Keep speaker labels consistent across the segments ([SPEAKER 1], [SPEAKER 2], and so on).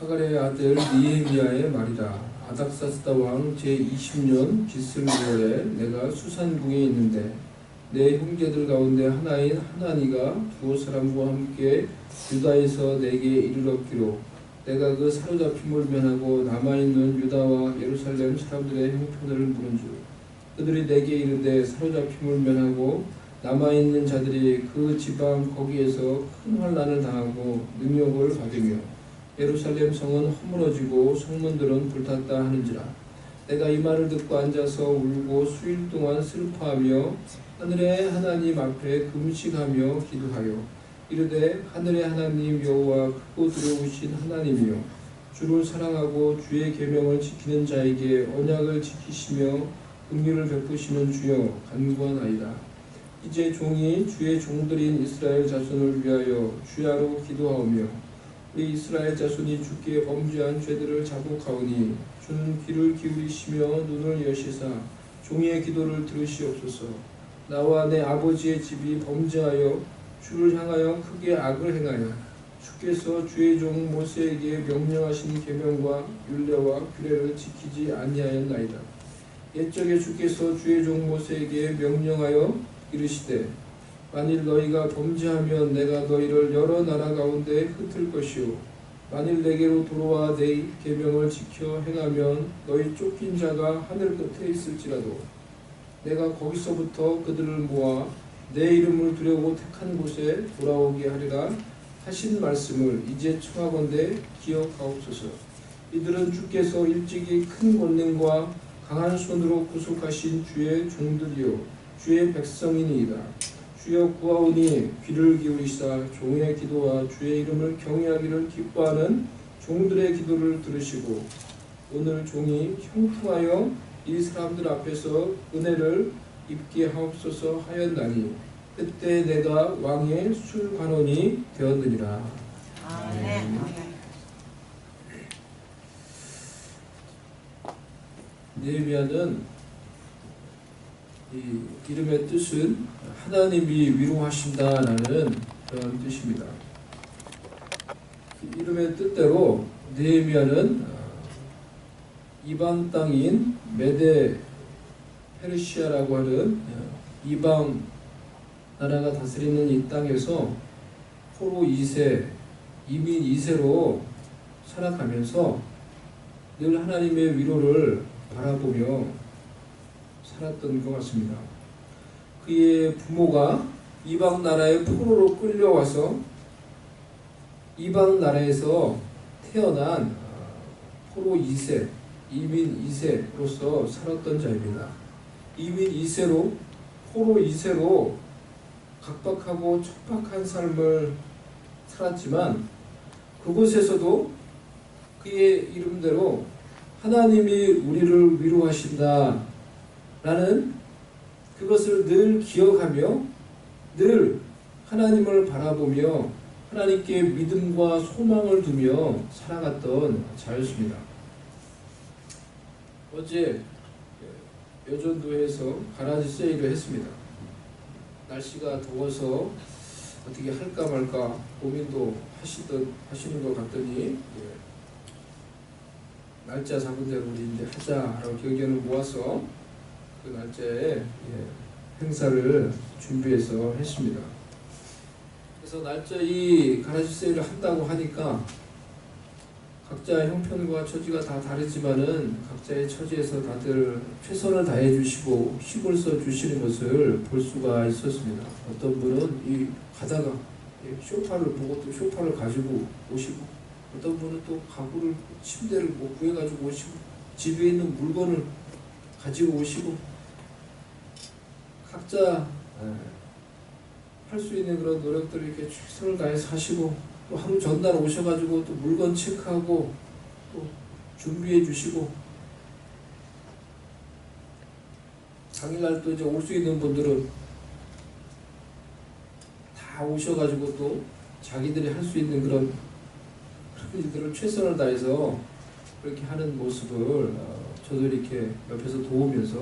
[SPEAKER 1] 하갈의 아들 느헤미야의 말이라. 아닥사스다 왕 제20년 기슬월에 내가 수산궁에 있는데 내 형제들 가운데 하나인 하나니가 두 사람과 함께 유다에서 내게 이르렀기로 내가 그 사로잡힘을 면하고 남아있는 유다와 예루살렘 사람들의 형편을 물은 줄. 그들이 내게 이르되 사로잡힘을 면하고 남아있는 자들이 그 지방 거기에서 큰 환난을 당하고 능욕을 받으며 예루살렘 성은 허물어지고 성문들은 불탔다 하는지라. 내가 이 말을 듣고 앉아서 울고 수일 동안 슬퍼하며 하늘의 하나님 앞에 금식하며 기도하여 이르되 하늘의 하나님 여호와 크고 두려우신 하나님이여 주를 사랑하고 주의 계명을 지키는 자에게 언약을 지키시며 긍휼을 베푸시는 주여 간구하나이다. 이제 종이 주의 종들인 이스라엘 자손을 위하여 주야로 기도하오며 우리 이스라엘 자손이 주께 범죄한 죄들을 자복하오니 주는 귀를 기울이시며 눈을 여시사 종의 기도를 들으시옵소서. 나와 내 아버지의 집이 범죄하여 주를 향하여 크게 악을 행하여 주께서 주의 종 모세에게 명령하신 계명과 율례와 규례를 지키지 아니하였나이다. 옛적에 주께서 주의 종 모세에게 명령하여 이르시되 만일 너희가 범죄하면 내가 너희를 여러 나라 가운데 흩을 것이요 만일 내게로 돌아와 내 계명을 지켜 행하면 너희 쫓긴 자가 하늘 끝에 있을지라도 내가 거기서부터 그들을 모아 내 이름을 두려고 택한 곳에 돌아오게 하리라 하신 말씀을 이제 청하건대 기억하옵소서. 이들은 주께서 일찍이 큰 권능과 강한 손으로 구속하신 주의 종들이요 주의 백성이니이다. 주여 구하오니 귀를 기울이시사 종의 기도와 주의 이름을 경외하기를 기뻐하는 종들의 기도를 들으시고 오늘 종이 형통하여 이 사람들 앞에서 은혜를 입게 하옵소서 하였나니 그때 내가 왕의 술관원이 되었느니라. 아멘. 느헤미야는 이 이름의 뜻은 하나님이 위로하신다라는 그런 뜻입니다. 이름의 뜻대로 느헤미야는 이방 땅인 메데 페르시아라고 하는 이방 나라가 다스리는 이 땅에서 포로 2세, 이민 2세로 살아가면서 늘 하나님의 위로를 바라보며 살았던 것 같습니다. 그의 부모가 이방 나라의 포로로 끌려와서 이방 나라에서 태어난 포로 2세, 이민 2세로서 살았던 자입니다. 이민 2세로 포로 2세로 각박하고 척박한 삶을 살았지만 그곳에서도 그의 이름대로 하나님이 우리를 위로하신다 라는 그것을 늘 기억하며 늘 하나님을 바라보며 하나님께 믿음과 소망을 두며 살아갔던 자였습니다. 어제 여전도에서 가라지 세일을 했습니다. 날씨가 더워서 어떻게 할까 말까 고민도 하시는 것 같더니 날짜 잡은 대로 우리 이제 하자라고 의견을 모아서 그 날짜에 행사를 준비해서 했습니다. 그래서 날짜 이 가라지 세일을 한다고 하니까 각자의 형편과 처지가 다 다르지만은 각자의 처지에서 다들 최선을 다해 주시고 힘을 써 주시는 것을 볼 수가 있었습니다. 어떤 분은 이 가다가 쇼파를 보고 또 쇼파를 가지고 오시고 어떤 분은 또 가구를 침대를 뭐 구해가지고 오시고 집에 있는 물건을 가지고 오시고 각자 할 수 있는 그런 노력들을 이렇게 최선을 다해서 하시고 또 하루 전날 오셔가지고 또 물건 체크하고 또 준비해 주시고 당일날 또 이제 올 수 있는 분들은 다 오셔가지고 또 자기들이 할 수 있는 그런 일들을 최선을 다해서 그렇게 하는 모습을 저도 이렇게 옆에서 도우면서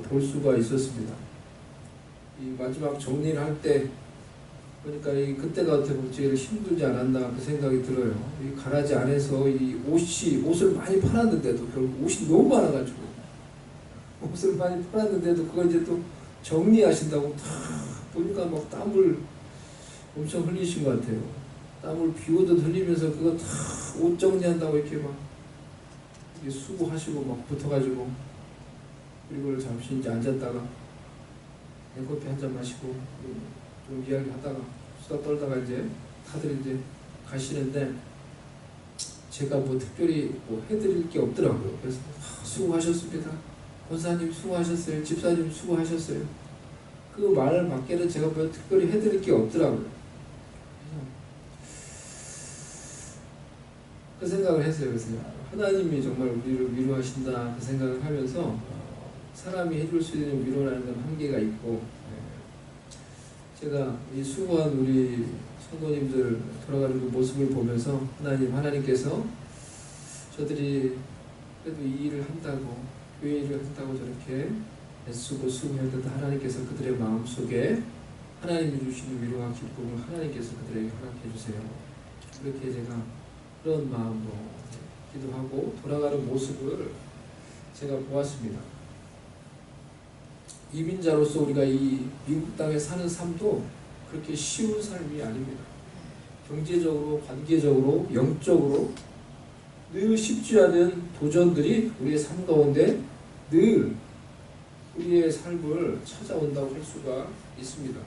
[SPEAKER 1] 볼 수가 있었습니다. 이 마지막 정리를 할 때 그러니까 그때가 어떻게 보면 제일 힘들지 않았나 그 생각이 들어요. 이 가라지 안에서 이 옷을 많이 팔았는데도 결국 옷이 너무 많아가지고 옷을 많이 팔았는데도 그걸 이제 또 정리하신다고 다 보니까 막 땀을 엄청 흘리신 것 같아요. 땀을 비 오듯 흘리면서 그거 다 옷 정리한다고 이렇게 막 이렇게 수고하시고 막 붙어가지고 그리고 잠시 이제 앉았다가 커피 한 잔 마시고 좀 이야기하다가 수다 떨다가 이제 다들 이제 가시는데 제가 뭐 특별히 뭐 해드릴 게 없더라고요. 그래서 수고하셨습니다. 권사님 수고하셨어요. 집사님 수고하셨어요. 그 말 밖에는 제가 뭐 특별히 해드릴 게 없더라고요. 그 생각을 했어요. 그래서 하나님이 정말 우리를 위로하신다 그 생각을 하면서 사람이 해줄 수 있는 위로라는 건 한계가 있고 제가 이 수고한 우리 성도님들 돌아가는 그 모습을 보면서 하나님께서 저들이 그래도 이 일을 한다고 교회 일을 한다고 저렇게 애쓰고 수고했는데 하나님께서 그들의 마음속에 하나님이 주시는 위로와 기쁨을 하나님께서 그들에게 허락해 주세요. 그렇게 제가 그런 마음으로 기도하고 돌아가는 모습을 제가 보았습니다. 이민자로서 우리가 이 미국 땅에 사는 삶도 그렇게 쉬운 삶이 아닙니다. 경제적으로, 관계적으로, 영적으로 늘 쉽지 않은 도전들이 우리의 삶 가운데 늘 우리의 삶을 찾아온다고 할 수가 있습니다.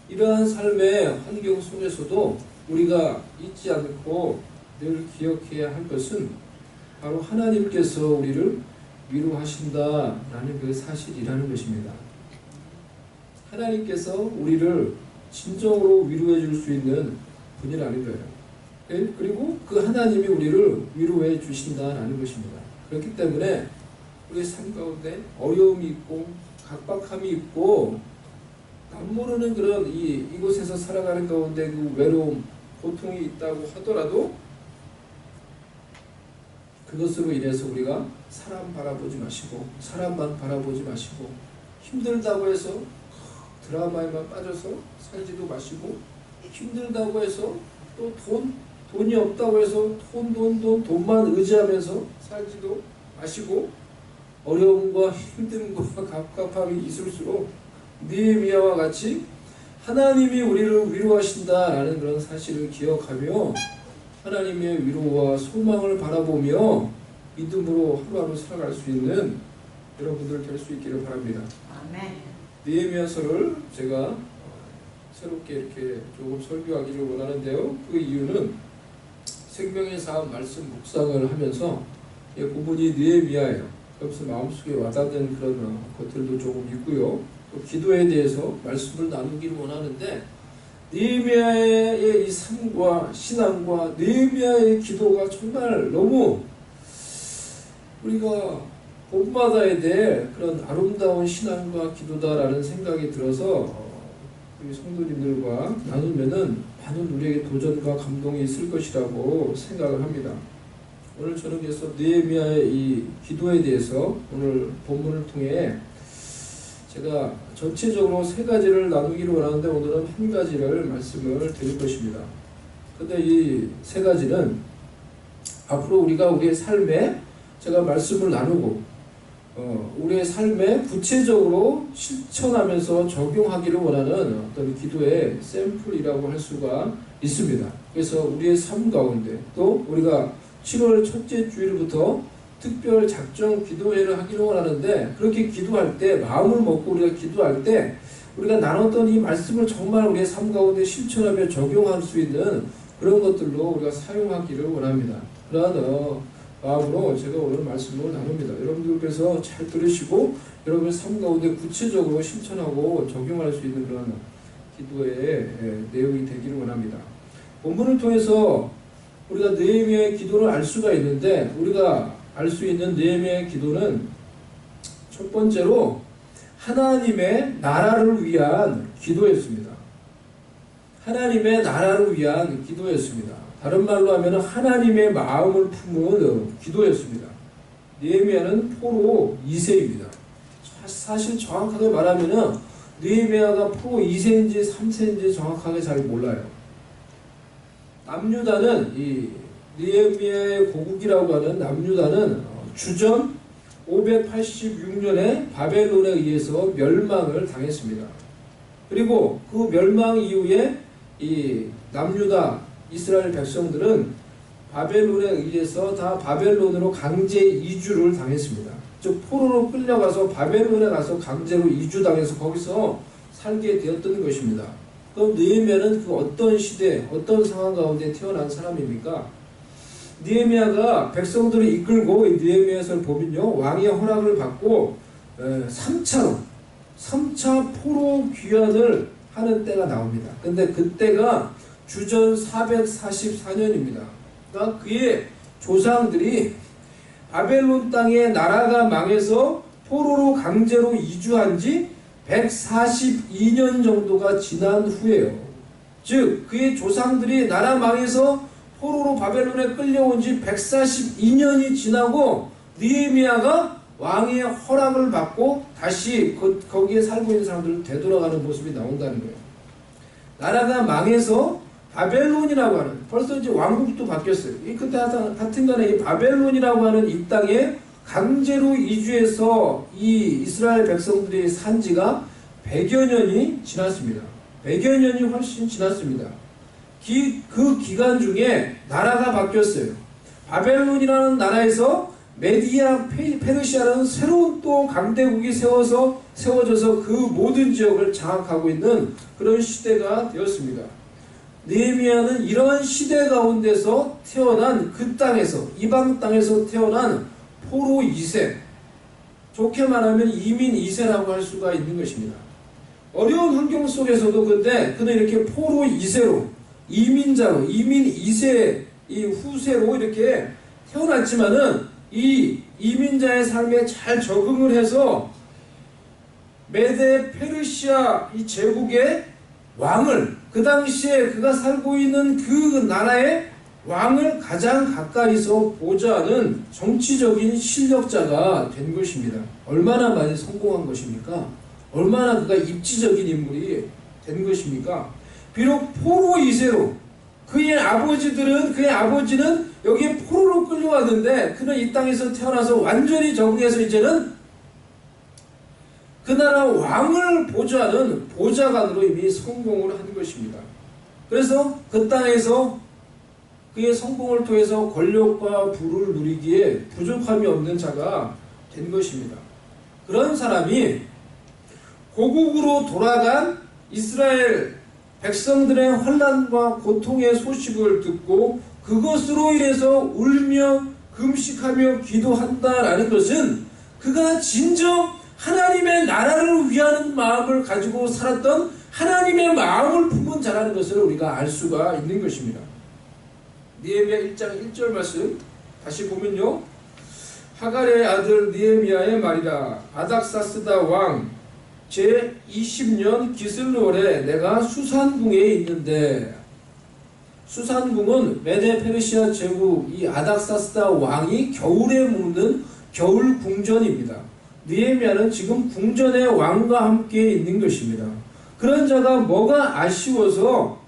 [SPEAKER 1] 이러한 삶의 환경 속에서도 우리가 잊지 않고 늘 기억해야 할 것은 바로 하나님께서 우리를 위로하신다라는 그 사실이라는 것입니다. 하나님께서 우리를 진정으로 위로해 줄 수 있는 분이라는 거예요. 그리고 그 하나님이 우리를 위로해 주신다라는 것입니다. 그렇기 때문에 우리의 삶 가운데 어려움이 있고 각박함이 있고 남모르는 그런 이곳에서 살아가는 가운데 그 외로움, 고통이 있다고 하더라도 그것으로 인해서 우리가 사람 바라보지 마시고 사람만 바라보지 마시고 힘들다고 해서 드라마에만 빠져서 살지도 마시고 힘들다고 해서 또 돈이 없다고 해서 돈만 의지하면서 살지도 마시고 어려움과 힘듦과 갑갑함이 있을수록 느헤미야와 같이 하나님이 우리를 위로하신다라는 그런 사실을 기억하며 하나님의 위로와 소망을 바라보며 믿음으로 하루하루 살아갈 수 있는 여러분들 될 수 있기를 바랍니다.
[SPEAKER 2] 아멘.
[SPEAKER 1] 느헤미야서를 제가 새롭게 이렇게 조금 설교하기를 원하는데요. 그 이유는 생명의 사업 말씀 묵상을 하면서 부분이 느헤미야예요. 그래서 마음속에 와닿는 그런 것들도 조금 있고요. 또 기도에 대해서 말씀을 나누기를 원하는데 느헤미야의 이 삶과 신앙과 느헤미야의 기도가 정말 너무 우리가 본받아야 될 그런 아름다운 신앙과 기도다라는 생각이 들어서 우리 성도님들과 나누면은 많은 우리에게 도전과 감동이 있을 것이라고 생각을 합니다. 오늘 저는 그래서 느헤미야의 이 기도에 대해서 오늘 본문을 통해 제가 전체적으로 세 가지를 나누기를 원하는데 오늘은 한 가지를 말씀을 드릴 것입니다. 근데 이 세 가지는 앞으로 우리가 우리의 삶에 제가 말씀을 나누고 우리의 삶에 구체적으로 실천하면서 적용하기를 원하는 어떤 기도의 샘플이라고 할 수가 있습니다. 그래서 우리의 삶 가운데 또 우리가 7월 첫째 주일부터 특별 작정 기도회를 하기를 원하는데 그렇게 기도할 때 마음을 먹고 우리가 기도할 때 우리가 나눴던 이 말씀을 정말 우리의 삶 가운데 실천하며 적용할 수 있는 그런 것들로 우리가 사용하기를 원합니다. 그러한 마음으로 제가 오늘 말씀을 나눕니다. 여러분들께서 잘 들으시고 여러분의 삶 가운데 구체적으로 실천하고 적용할 수 있는 그런 기도의 내용이 되기를 원합니다. 본문을 통해서 우리가 느헤미야의 기도를 알 수가 있는데 우리가 알 수 있는 느헤미야의 기도는 첫 번째로 하나님의 나라를 위한 기도였습니다. 하나님의 나라를 위한 기도였습니다. 다른 말로 하면 하나님의 마음을 품은 기도였습니다. 느헤미야는 포로 2세입니다. 사실 정확하게 말하면 느헤미야가 포로 2세인지 3세인지 정확하게 잘 몰라요. 남유다는 이 느헤미야의 고국이라고 하는 남유다는 주전 586년에 바벨론에 의해서 멸망을 당했습니다. 그리고 그 멸망 이후에 이 남유다 이스라엘 백성들은 바벨론에 의해서 다 바벨론으로 강제 이주를 당했습니다. 즉 포로로 끌려가서 바벨론에 가서 강제로 이주당해서 거기서 살게 되었던 것입니다. 그럼 느헤미야는 그 어떤 시대, 어떤 상황 가운데 태어난 사람입니까? 느헤미야가 백성들을 이끌고 느헤미야서를 보면요, 왕의 허락을 받고 3차 포로 귀환을 하는 때가 나옵니다. 근데 그때가 주전 444년입니다. 그러니까 그의 조상들이 바벨론 땅에 나라가 망해서 포로로 강제로 이주한 지 142년 정도가 지난 후에요. 즉 그의 조상들이 나라 망해서 포로로 바벨론에 끌려온 지 142년이 지나고 느헤미야가 왕의 허락을 받고 다시 거기에 살고 있는 사람들을 되돌아가는 모습이 나온다는 거예요. 나라가 망해서 바벨론이라고 하는, 벌써 이제 왕국도 바뀌었어요. 그때 같은 간에 이 바벨론이라고 하는 이 땅에 강제로 이주해서 이 이스라엘 백성들이 산 지가 100여 년이 지났습니다. 100여 년이 훨씬 지났습니다. 그 기간 중에 나라가 바뀌었어요. 바벨론이라는 나라에서 메디아 페르시아라는 새로운 또 강대국이 세워져서 그 모든 지역을 장악하고 있는 그런 시대가 되었습니다. 느헤미야는 이러한 시대 가운데서 태어난 그 땅에서, 이방 땅에서 태어난 포로 2세, 좋게 말하면 이민 2세라고 할 수가 있는 것입니다. 어려운 환경 속에서도 근데 그는 이렇게 포로 2세로, 이민자로, 이민 2세 이 후세로 이렇게 태어났지만은 이 이민자의 삶에 잘 적응을 해서 메데 페르시아 이 제국의 왕을, 그 당시에 그가 살고 있는 그 나라의 왕을 가장 가까이서 보좌하는 정치적인 실력자가 된 것입니다. 얼마나 많이 성공한 것입니까? 얼마나 그가 입지적인 인물이 된 것입니까? 비록 포로 2세로 그의 아버지는 여기에 포로로 끌려왔는데 그는 이 땅에서 태어나서 완전히 적응해서 이제는 그 나라 왕을 보좌하는 보좌관으로 이미 성공을 한 것입니다. 그래서 그 땅에서 그의 성공을 통해서 권력과 부를 누리기에 부족함이 없는 자가 된 것입니다. 그런 사람이 고국으로 돌아간 이스라엘 백성들의 환난과 고통의 소식을 듣고 그것으로 인해서 울며 금식하며 기도한다라는 것은 그가 진정 하나님의 나라를 위하는 마음을 가지고 살았던 하나님의 마음을 품은 자라는 것을 우리가 알 수가 있는 것입니다. 느헤미야 1장 1절 말씀 다시 보면요, 하갈의 아들 느헤미야의 말이라. 아닥사스다 왕 제20년 기슬월에 내가 수산궁에 있는데, 수산궁은 메데 페르시아 제국 이 아닥사스다 왕이 겨울에 묵는 겨울 궁전입니다. 느헤미야는 지금 궁전의 왕과 함께 있는 것입니다. 그런 자가 뭐가 아쉬워서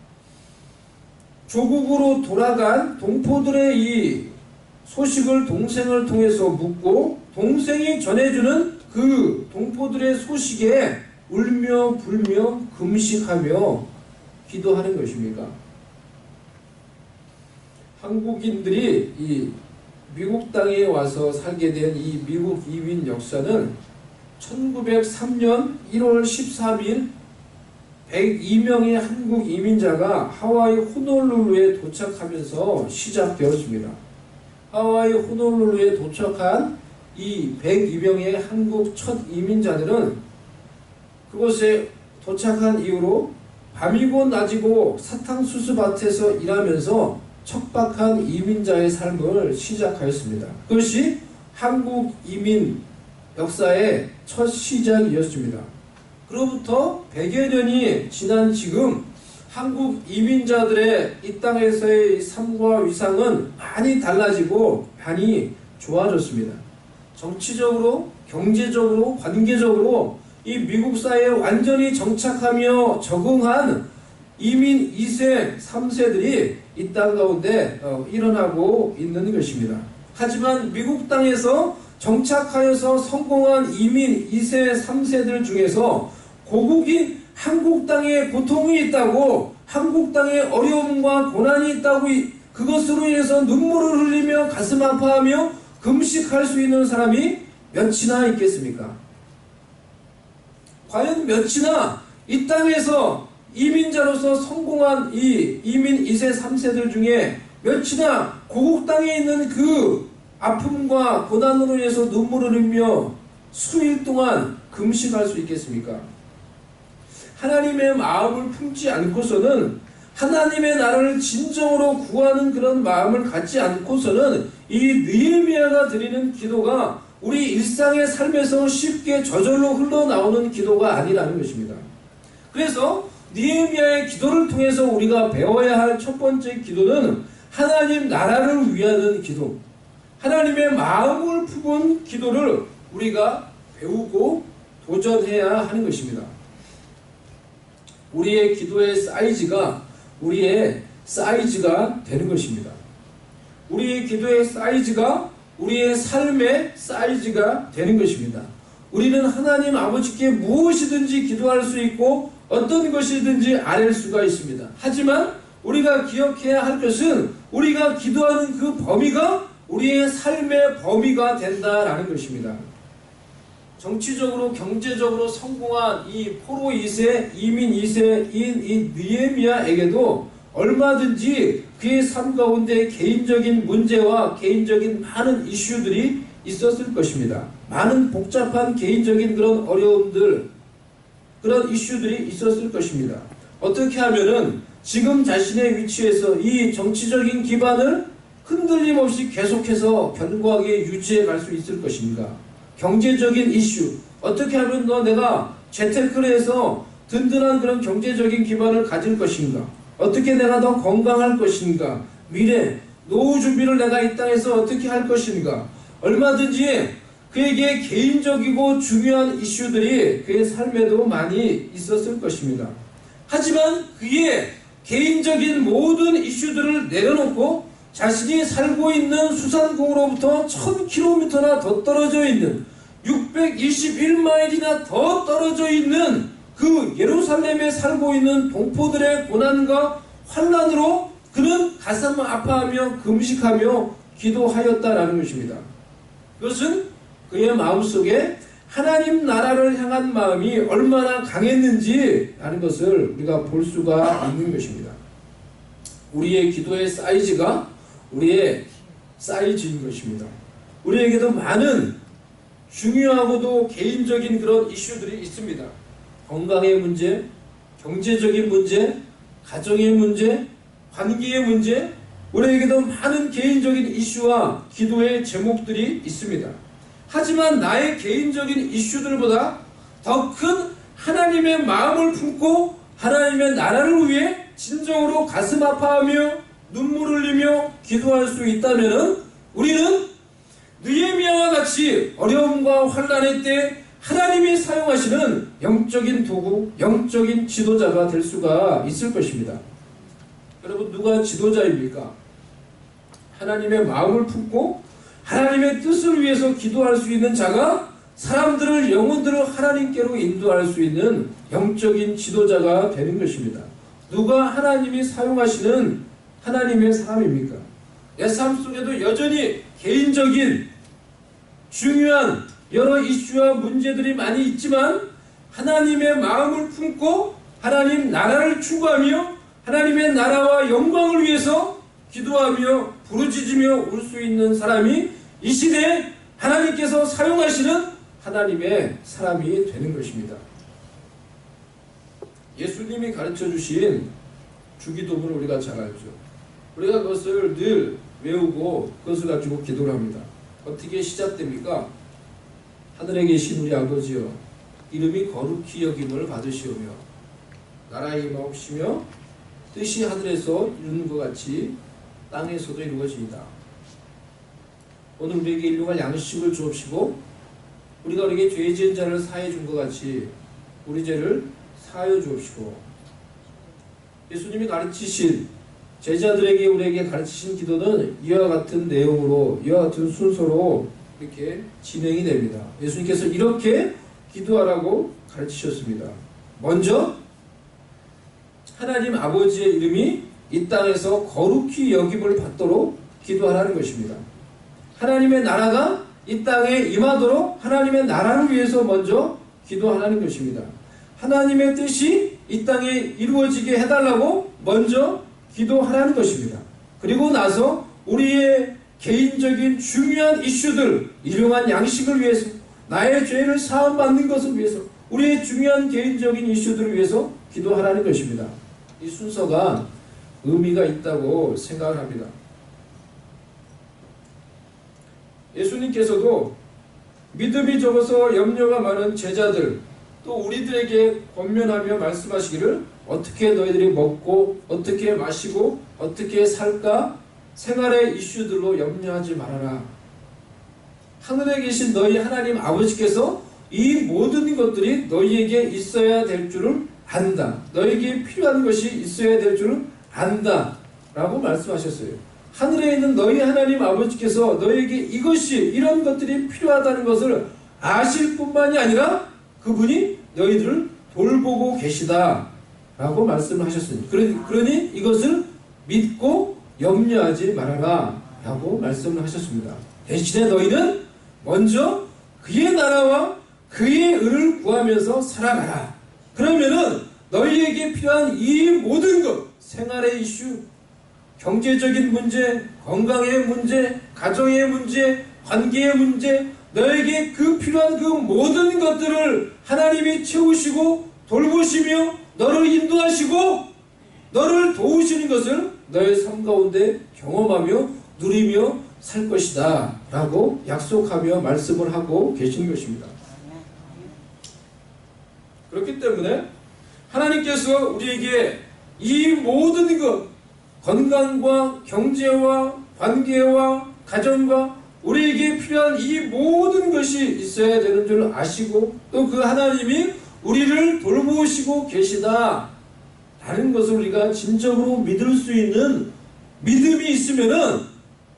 [SPEAKER 1] 조국으로 돌아간 동포들의 이 소식을 동생을 통해서 묻고 동생이 전해주는 그 동포들의 소식에 울며 불며 금식하며 기도하는 것입니까? 한국인들이 이 미국 땅에 와서 살게 된 이 미국 이민 역사는 1903년 1월 13일 102명의 한국 이민자가 하와이 호놀룰루에 도착하면서 시작되었습니다. 하와이 호놀룰루에 도착한 이 102명의 한국 첫 이민자들은 그곳에 도착한 이후로 밤이고 낮이고 사탕수수밭에서 일하면서 척박한 이민자의 삶을 시작하였습니다. 그것이 한국 이민 역사의 첫 시작이었습니다. 그로부터 100여 년이 지난 지금 한국 이민자들의 이 땅에서의 삶과 위상은 많이 달라지고 많이 좋아졌습니다. 정치적으로, 경제적으로, 관계적으로 이 미국 사회에 완전히 정착하며 적응한 이민 2세, 3세들이 이 땅 가운데 일어나고 있는 것입니다. 하지만 미국 땅에서 정착하여서 성공한 이민 2세, 3세들 중에서 고국인 한국 땅에 고통이 있다고, 한국 땅에 어려움과 고난이 있다고, 그것으로 인해서 눈물을 흘리며 가슴 아파하며 금식할 수 있는 사람이 몇이나 있겠습니까? 과연 몇이나 이 땅에서 이민자로서 성공한 이 이민 2세, 3세들 중에 몇이나 고국 땅에 있는 그 아픔과 고난으로 인해서 눈물을 흘리며 수일 동안 금식할 수 있겠습니까? 하나님의 마음을 품지 않고서는, 하나님의 나라를 진정으로 구하는 그런 마음을 갖지 않고서는 이 느헤미야가 드리는 기도가 우리 일상의 삶에서 쉽게 저절로 흘러나오는 기도가 아니라는 것입니다. 그래서 느헤미야의 기도를 통해서 우리가 배워야 할 첫 번째 기도는 하나님 나라를 위하는 기도, 하나님의 마음을 품은 기도를 우리가 배우고 도전해야 하는 것입니다. 우리의 기도의 사이즈가 우리의 사이즈가 되는 것입니다. 우리의 기도의 사이즈가 우리의 삶의 사이즈가 되는 것입니다. 우리는 하나님 아버지께 무엇이든지 기도할 수 있고 어떤 것이든지 아뢰 수가 있습니다. 하지만 우리가 기억해야 할 것은 우리가 기도하는 그 범위가 우리의 삶의 범위가 된다라는 것입니다. 정치적으로 경제적으로 성공한 이 포로 2세, 이민 2세인 이 느헤미야에게도 얼마든지 그의 삶 가운데 개인적인 문제와 개인적인 많은 이슈들이 있었을 것입니다. 많은 복잡한 개인적인 그런 어려움들, 그런 이슈들이 있었을 것입니다. 어떻게 하면은 지금 자신의 위치에서 이 정치적인 기반을 흔들림 없이 계속해서 견고하게 유지해 갈 수 있을 것인가? 경제적인 이슈, 어떻게 하면 내가 재테크를 해서 든든한 그런 경제적인 기반을 가질 것인가? 어떻게 내가 더 건강할 것인가? 미래, 노후 준비를 내가 이 땅에서 어떻게 할 것인가? 얼마든지 그에게 개인적이고 중요한 이슈들이 그의 삶에도 많이 있었을 것입니다. 하지만 그의 개인적인 모든 이슈들을 내려놓고 자신이 살고 있는 수산궁으로부터 1000km나 더 떨어져 있는 621마일이나 더 떨어져 있는 그 예루살렘에 살고 있는 동포들의 고난과 환난으로 그는 가슴 아파하며 금식하며 기도하였다라는 것입니다. 그것은 그의 마음속에 하나님 나라를 향한 마음이 얼마나 강했는지 라는 것을 우리가 볼 수가 있는 것입니다. 우리의 기도의 사이즈가 우리의 사이즈인 것입니다. 우리에게도 많은 중요하고도 개인적인 그런 이슈들이 있습니다. 건강의 문제, 경제적인 문제, 가정의 문제, 관계의 문제, 우리에게도 많은 개인적인 이슈와 기도의 제목들이 있습니다. 하지만 나의 개인적인 이슈들보다 더 큰 하나님의 마음을 품고 하나님의 나라를 위해 진정으로 가슴 아파하며 눈물을 흘리며 기도할 수 있다면 우리는 느헤미야와 같이 어려움과 환난의 때 하나님이 사용하시는 영적인 도구, 영적인 지도자가 될 수가 있을 것입니다. 여러분, 누가 지도자입니까? 하나님의 마음을 품고 하나님의 뜻을 위해서 기도할 수 있는 자가 사람들을, 영혼들을 하나님께로 인도할 수 있는 영적인 지도자가 되는 것입니다. 누가 하나님이 사용하시는 하나님의 사람입니까? 내 삶 속에도 여전히 개인적인 중요한 여러 이슈와 문제들이 많이 있지만 하나님의 마음을 품고 하나님 나라를 추구하며 하나님의 나라와 영광을 위해서 기도하며 부르짖으며 울 수 있는 사람이 이 시대에 하나님께서 사용하시는 하나님의 사람이 되는 것입니다. 예수님이 가르쳐 주신 주기도문을 우리가 잘 알죠. 우리가 그것을 늘 외우고 그것을 가지고 기도를 합니다. 어떻게 시작됩니까? 하늘에 계신 우리 아버지여, 이름이 거룩히 여김을 받으시오며 나라의 임하옵시며 뜻이 하늘에서 이루는 것 같이 땅에서도 이루어지이다. 오늘 우리에게 일용할 양식을 주옵시고 우리가 우리에게 죄 지은 자를 사해 준 것 같이 우리 죄를 사하여 주옵시고, 예수님이 가르치신 제자들에게 우리에게 가르치신 기도는 이와 같은 내용으로, 이와 같은 순서로 이렇게 진행이 됩니다. 예수님께서 이렇게 기도하라고 가르치셨습니다. 먼저 하나님 아버지의 이름이 이 땅에서 거룩히 여김을 받도록 기도하라는 것입니다. 하나님의 나라가 이 땅에 임하도록 하나님의 나라를 위해서 먼저 기도하라는 것입니다. 하나님의 뜻이 이 땅에 이루어지게 해달라고 먼저 기도하라는 것입니다. 그리고 나서 우리의 개인적인 중요한 이슈들, 일용한 양식을 위해서, 나의 죄를 사함받는 것을 위해서, 우리의 중요한 개인적인 이슈들을 위해서 기도하라는 것입니다. 이 순서가 의미가 있다고 생각을 합니다. 예수님께서도 믿음이 적어서 염려가 많은 제자들, 또 우리들에게 권면하며 말씀하시기를, 어떻게 너희들이 먹고 어떻게 마시고 어떻게 살까, 생활의 이슈들로 염려하지 말아라. 하늘에 계신 너희 하나님 아버지께서 이 모든 것들이 너희에게 있어야 될 줄을 안다. 너희에게 필요한 것이 있어야 될 줄을 안다 라고 말씀하셨어요. 하늘에 있는 너희 하나님 아버지께서 너희에게 이런 것들이 필요하다는 것을 아실 뿐만이 아니라 그분이 너희들을 돌보고 계시다 라고 말씀을 하셨습니다. 그러니 이것을 믿고 염려하지 말아라 라고 말씀을 하셨습니다. 대신에 너희는 먼저 그의 나라와 그의 의를 구하면서 살아가라. 그러면은 너희에게 필요한 이 모든 것, 생활의 이슈, 경제적인 문제, 건강의 문제, 가정의 문제, 관계의 문제, 너에게 그 필요한 그 모든 것들을 하나님이 채우시고 돌보시며 너를 인도하시고 너를 도우시는 것을 너의 삶 가운데 경험하며 누리며 살 것이다 라고 약속하며 말씀을 하고 계시는 것입니다. 그렇기 때문에 하나님께서 우리에게 이 모든 것, 건강과 경제와 관계와 가정과 우리에게 필요한 이 모든 것이 있어야 되는 줄 아시고, 또 그 하나님이 우리를 돌보시고 계시다 라는 것을 우리가 진정으로 믿을 수 있는 믿음이 있으면은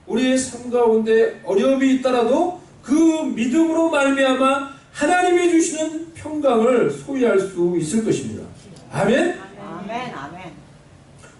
[SPEAKER 1] 우리의 삶 가운데 어려움이 있더라도 그 믿음으로 말미암아 하나님이 주시는 평강을 소유할 수 있을 것입니다. 아멘?
[SPEAKER 2] 아멘, 아멘.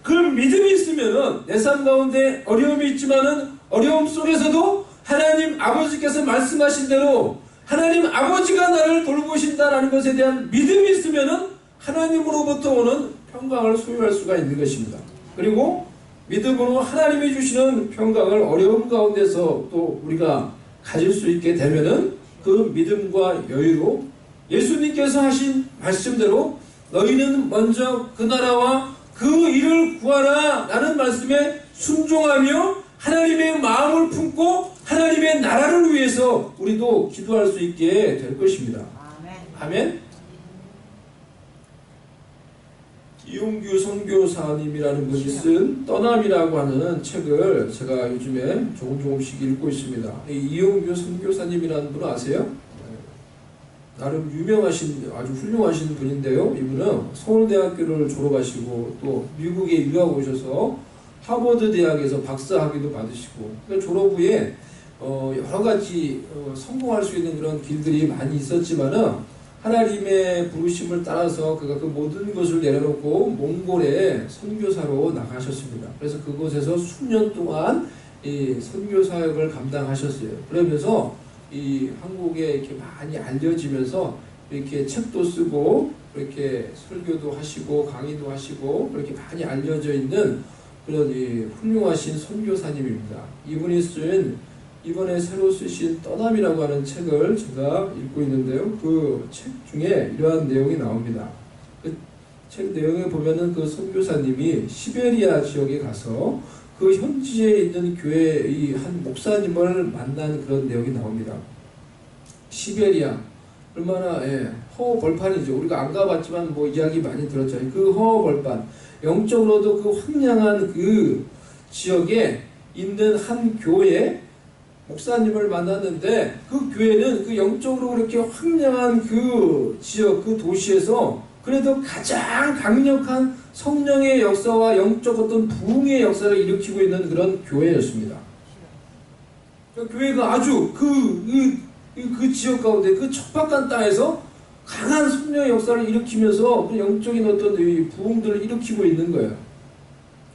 [SPEAKER 1] 그 믿음이 있으면은 내 삶 가운데 어려움이 있지만은 어려움 속에서도 하나님 아버지께서 말씀하신 대로 하나님 아버지가 나를 돌보신다라는 것에 대한 믿음이 있으면은 하나님으로부터 오는 평강을 소유할 수가 있는 것입니다. 그리고 믿음으로 하나님이 주시는 평강을 어려움 가운데서 또 우리가 가질 수 있게 되면은 그 믿음과 여유로 예수님께서 하신 말씀대로 너희는 먼저 그 나라와 그 일을 구하라 라는 말씀에 순종하며 하나님의 마음을 품고 하나님의 나라를 위해서 우리도 기도할 수 있게 될 것입니다.
[SPEAKER 2] 아멘.
[SPEAKER 1] 아멘. 이용규 선교사님이라는 분이 쓴 떠남이라고 하는 책을 제가 요즘에 조금씩 읽고 있습니다. 이용규 선교사님이라는 분 아세요? 나름 유명하신, 아주 훌륭하신 분인데요. 이분은 서울대학교를 졸업하시고 또 미국에 유학 오셔서 하버드 대학에서 박사학위도 받으시고, 졸업 후에 여러 가지 성공할 수 있는 그런 길들이 많이 있었지만은 하나님의 부르심을 따라서 그가 그 모든 것을 내려놓고 몽골에 선교사로 나가셨습니다. 그래서 그곳에서 수년 동안 이 선교 사역을 감당하셨어요. 그러면서 이 한국에 이렇게 많이 알려지면서 이렇게 책도 쓰고 이렇게 설교도 하시고 강의도 하시고 그렇게 많이 알려져 있는 그런 이 훌륭하신 선교사님입니다. 이분이 쓴 이번에 새로 쓰신 떠남이라고 하는 책을 제가 읽고 있는데요. 그 책 중에 이러한 내용이 나옵니다. 그 책 내용에 보면은 그 선교사님이 시베리아 지역에 가서 그 현지에 있는 교회의 한 목사님을 만난 그런 내용이 나옵니다. 시베리아 얼마나 허허벌판이죠. 우리가 안 가봤지만 뭐 이야기 많이 들었잖아요. 그 허허벌판, 영적으로도 그 황량한 그 지역에 있는 한 교회 목사님을 만났는데 그 교회는 그 영적으로 그렇게 황량한 그 지역, 그 도시에서 그래도 가장 강력한 성령의 역사와 영적 어떤 부흥의 역사를 일으키고 있는 그런 교회였습니다. 그 교회가 아주 그 지역 가운데 그 척박한 땅에서 강한 성령의 역사를 일으키면서 그 영적인 어떤 이 부흥들을 일으키고 있는 거예요.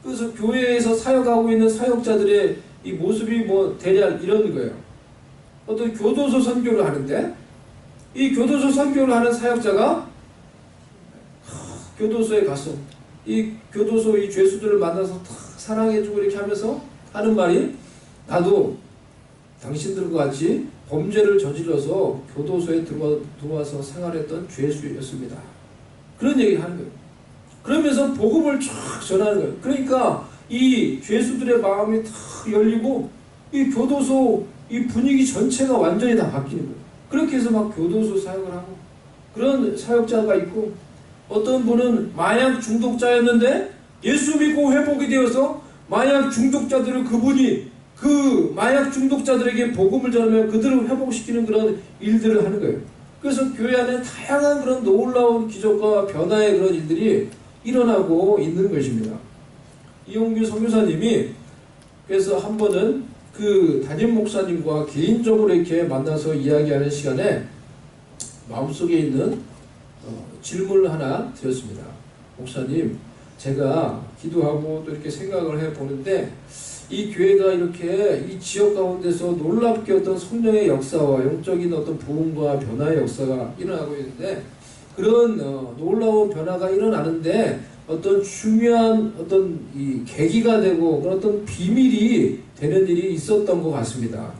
[SPEAKER 1] 그래서 교회에서 사역하고 있는 사역자들의 이 모습이 뭐 대략 이런 거예요. 어떤 교도소 선교를 하는데 이 교도소 선교를 하는 사역자가 교도소에 가서 이 교도소 이 죄수들을 만나서 탁 사랑해주고 이렇게 하면서 하는 말이 나도 당신들과 같이 범죄를 저질러서 교도소에 들어와서 생활했던 죄수였습니다. 그런 얘기를 하는 거예요. 그러면서 복음을 쫙 전하는 거예요. 그러니까 이 죄수들의 마음이 탁 열리고 이 교도소 이 분위기 전체가 완전히 다 바뀌는 거예요. 그렇게 해서 막 교도소 사역을 하고 그런 사역자가 있고 어떤 분은 마약 중독자였는데 예수 믿고 회복이 되어서 마약 중독자들을 그분이 그 마약 중독자들에게 복음을 전하며 그들을 회복시키는 그런 일들을 하는 거예요. 그래서 교회 안에 다양한 그런 놀라운 기적과 변화의 그런 일들이 일어나고 있는 것입니다. 이용규 선교사님이 그래서 한 번은 그 담임 목사님과 개인적으로 이렇게 만나서 이야기하는 시간에 마음속에 있는 질문을 하나 드렸습니다. 목사님, 제가 기도하고 또 이렇게 생각을 해보는데 이 교회가 이렇게 이 지역 가운데서 놀랍게 어떤 성령의 역사와 영적인 어떤 부흥과 변화의 역사가 일어나고 있는데 그런 놀라운 변화가 일어나는데 어떤 중요한 어떤 이 계기가 되고 그런 어떤 비밀이 되는 일이 있었던 것 같습니다.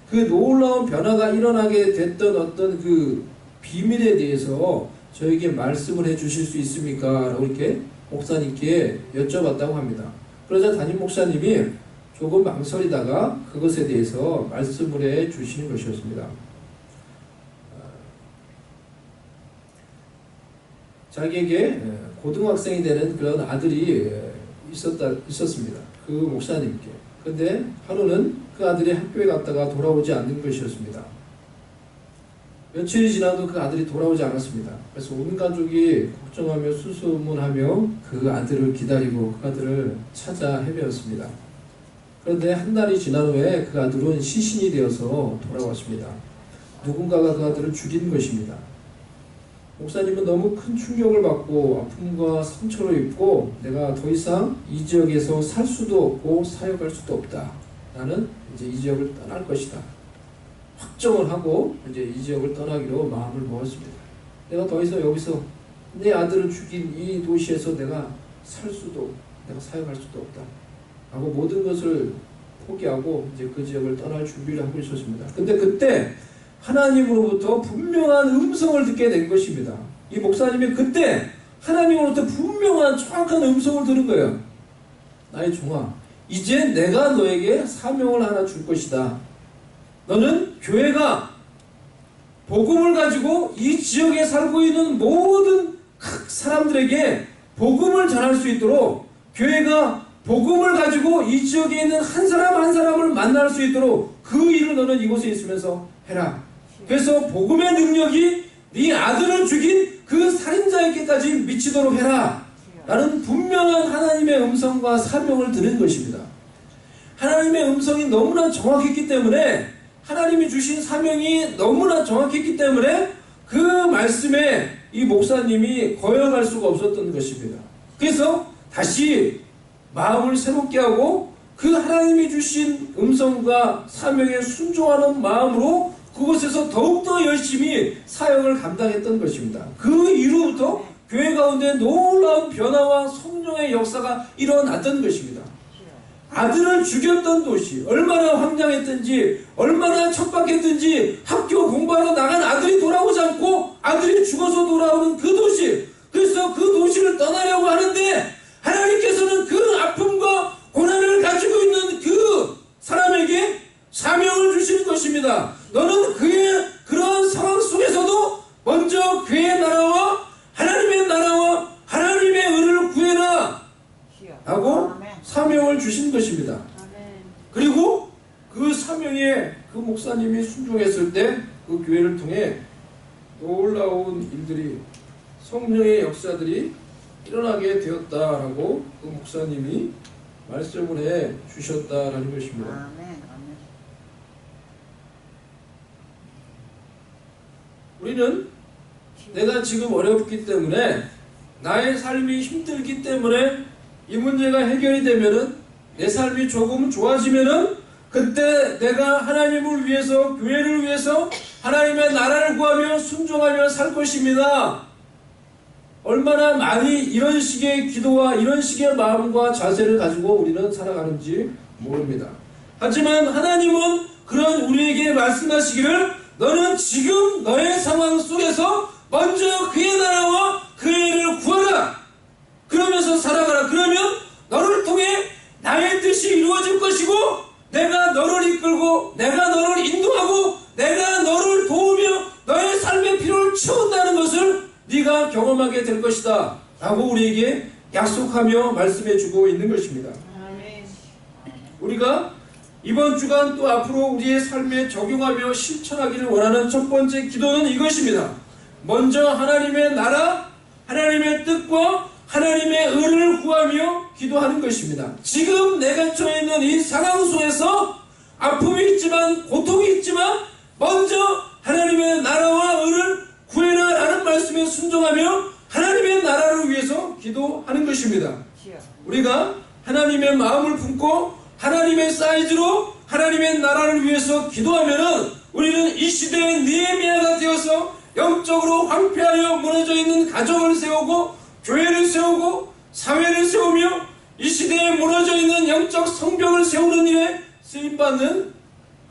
[SPEAKER 1] 그 놀라운 변화가 일어나게 됐던 어떤 그 비밀에 대해서 저에게 말씀을 해 주실 수 있습니까? 라고 이렇게 목사님께 여쭤봤다고 합니다. 그러자 담임 목사님이 조금 망설이다가 그것에 대해서 말씀을 해 주시는 것이었습니다. 자기에게 고등학생이 되는 그런 아들이 있었습니다. 그 목사님께. 근데 하루는 그 아들이 학교에 갔다가 돌아오지 않는 것이었습니다. 며칠이 지나도 그 아들이 돌아오지 않았습니다. 그래서 온 가족이 걱정하며 수소문하며 그 아들을 기다리고 그 아들을 찾아 헤매었습니다. 그런데 한 달이 지난 후에 그 아들은 시신이 되어서 돌아왔습니다. 누군가가 그 아들을 죽인 것입니다. 목사님은 너무 큰 충격을 받고 아픔과 상처를 입고 내가 더 이상 이 지역에서 살 수도 없고 사역할 수도 없다. 나는 이제 이 지역을 떠날 것이다. 확정을 하고 이제 이 지역을 떠나기로 마음을 먹었습니다. 내가 더 이상 여기서 내 아들을 죽인 이 도시에서 내가 살 수도, 내가 사역할 수도 없다. 하고 모든 것을 포기하고 이제 그 지역을 떠날 준비를 하고 있었습니다. 근데 그때 하나님으로부터 분명한 음성을 듣게 된 것입니다. 이 목사님이 그때 하나님으로부터 분명한 정확한 음성을 들은 거예요. 나의 종아, 이제 내가 너에게 사명을 하나 줄 것이다. 너는 교회가 복음을 가지고 이 지역에 살고 있는 모든 각 사람들에게 복음을 전할 수 있도록 교회가 복음을 가지고 이 지역에 있는 한 사람 한 사람을 만날 수 있도록 그 일을 너는 이곳에 있으면서 해라. 그래서 복음의 능력이 네 아들을 죽인 그 살인자에게까지 미치도록 해라. 라는 분명한 하나님의 음성과 사명을 들은 것입니다. 하나님의 음성이 너무나 정확했기 때문에 하나님이 주신 사명이 너무나 정확했기 때문에 그 말씀에 이 목사님이 거역할 수가 없었던 것입니다. 그래서 다시 마음을 새롭게 하고 그 하나님이 주신 음성과 사명에 순종하는 마음으로 그곳에서 더욱더 열심히 사역을 감당했던 것입니다. 그 이후부터 교회 가운데 놀라운 변화와 성령의 역사가 일어났던 것입니다. 아들을 죽였던 도시, 얼마나 황량했든지 얼마나 척박했든지 학교 공부하러 나간 아들이 돌아오지 않고 아들이 죽어서 돌아오는 그 도시, 그래서 그 도시를 떠나려고 하는데 하나님께서는 그 아픔과 고난을 가지고 있는 그 사람에게 사명을 주시는 것입니다. 너는 그의 그러한 상황 속에서도 먼저 그의 나라와 하나님의 의를 구해라 하고 사명을 주신 것입니다. 그리고 그 사명에 그 목사님이 순종했을 때 그 교회를 통해 놀라운 일들이, 성령의 역사들이 일어나게 되었다라고 그 목사님이 말씀을 해 주셨다라는 것입니다.
[SPEAKER 2] 아멘.
[SPEAKER 1] 우리는 내가 지금 어렵기 때문에, 나의 삶이 힘들기 때문에 이 문제가 해결이 되면은, 내 삶이 조금 좋아지면은, 그때 내가 하나님을 위해서, 교회를 위해서 하나님의 나라를 구하며 순종하며 살 것입니다. 얼마나 많이 이런 식의 기도와 이런 식의 마음과 자세를 가지고 우리는 살아가는지 모릅니다. 하지만 하나님은 그런 우리에게 말씀하시기를, 너는 지금 너의 상황 속에서 먼저 그의 나라와 그의 일을 구하라. 그러면서 살아가라. 그러면 너를 통해 나의 뜻이 이루어질 것이고, 내가 너를 이끌고, 내가 너를 인도하고, 내가 너를 도우며 너의 삶의 필요를 채운다는 것을 네가 경험하게 될 것이다 라고 우리에게 약속하며 말씀해 주고 있는 것입니다. 우리가 이번 주간 또 앞으로 우리의 삶에 적용하며 실천하기를 원하는 첫 번째 기도는 이것입니다. 먼저 하나님의 나라, 하나님의 뜻과 하나님의 의를 구하며 기도하는 것입니다. 지금 내가 처해 있는 이 상황 속에서 아픔이 있지만, 고통이 있지만, 먼저 하나님의 나라와 의를 구해라 라는 말씀에 순종하며 하나님의 나라를 위해서 기도하는 것입니다. 우리가 하나님의 마음을 품고 하나님의 사이즈로 하나님의 나라를 위해서 기도하면은, 우리는 이 시대의 느헤미야가 되어서 영적으로 황폐하여 무너져 있는 가정을 세우고, 교회를 세우고, 사회를 세우며 이 시대에 무너져 있는 영적 성벽을 세우는 일에 쓰임받는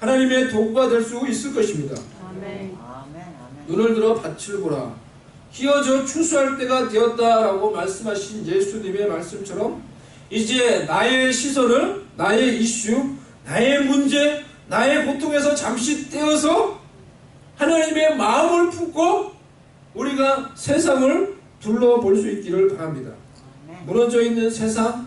[SPEAKER 1] 하나님의 도구가 될 수 있을 것입니다.
[SPEAKER 2] 아멘.
[SPEAKER 1] 눈을 들어 밭을 보라. 기어져 추수할 때가 되었다라고 말씀하신 예수님의 말씀처럼, 이제 나의 시선을, 나의 이슈, 나의 문제, 나의 고통에서 잠시 떼어서 하나님의 마음을 품고 우리가 세상을 둘러볼 수 있기를 바랍니다. 무너져 있는 세상,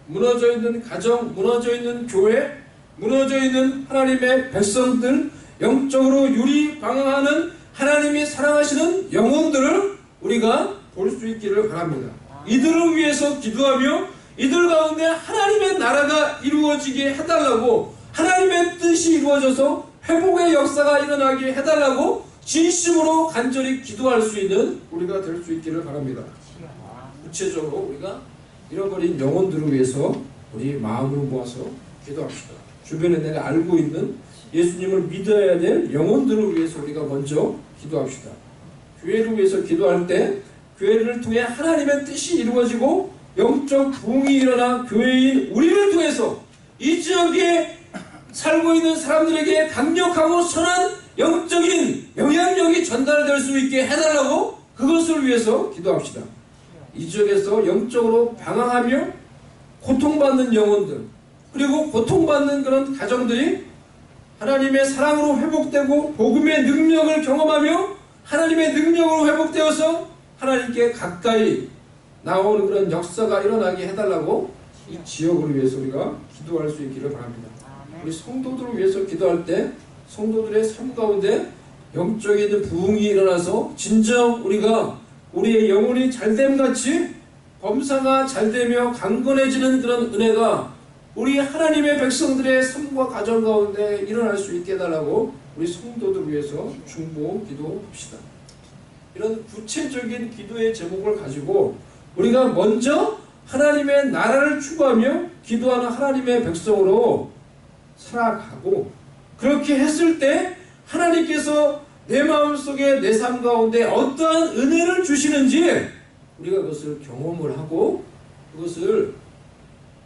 [SPEAKER 1] 무너져 있는 가정, 무너져 있는 교회, 무너져 있는 하나님의 백성들, 영적으로 유리방황하는 하나님이 사랑하시는 영혼들을 우리가 볼 수 있기를 바랍니다. 이들을 위해서 기도하며 이들 가운데 하나님의 나라가 이루어지게 해달라고, 하나님의 뜻이 이루어져서 회복의 역사가 일어나게 해달라고 진심으로 간절히 기도할 수 있는 우리가 될 수 있기를 바랍니다. 구체적으로 우리가 잃어버린 영혼들을 위해서 우리 마음을 모아서 기도합시다. 주변에 내가 알고 있는 예수님을 믿어야 될 영혼들을 위해서 우리가 먼저 기도합시다. 교회를 위해서 기도할 때 교회를 통해 하나님의 뜻이 이루어지고 영적 부흥이 일어나 교회인 우리를 통해서 이 지역에 살고 있는 사람들에게 강력하고 선한 영적인 영향력이 전달될 수 있게 해달라고, 그것을 위해서 기도합시다. 이 지역에서 영적으로 방황하며 고통받는 영혼들, 그리고 고통받는 그런 가정들이 하나님의 사랑으로 회복되고 복음의 능력을 경험하며 하나님의 능력으로 회복되어서 하나님께 가까이 나오는 그런 역사가 일어나게 해달라고 이 지역을 위해서 우리가 기도할 수 있기를 바랍니다. 우리 성도들을 위해서 기도할 때 성도들의 삶 가운데 영적인 부흥이 일어나서 진정 우리의 영혼이 잘됨같이 범사가 잘되며 강건해지는 그런 은혜가 우리 하나님의 백성들의 삶과 가정 가운데 일어날 수 있게 해달라고 우리 성도들을 위해서 중보 기도합시다. 이런 구체적인 기도의 제목을 가지고 우리가 먼저 하나님의 나라를 추구하며 기도하는 하나님의 백성으로 살아가고, 그렇게 했을 때 하나님께서 내 마음속에 내 삶 가운데 어떠한 은혜를 주시는지 우리가 그것을 경험을 하고 그것을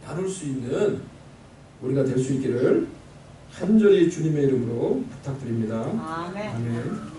[SPEAKER 1] 나눌 수 있는 우리가 될 수 있기를 간절히 주님의 이름으로 부탁드립니다.
[SPEAKER 2] 아멘.
[SPEAKER 1] 아멘.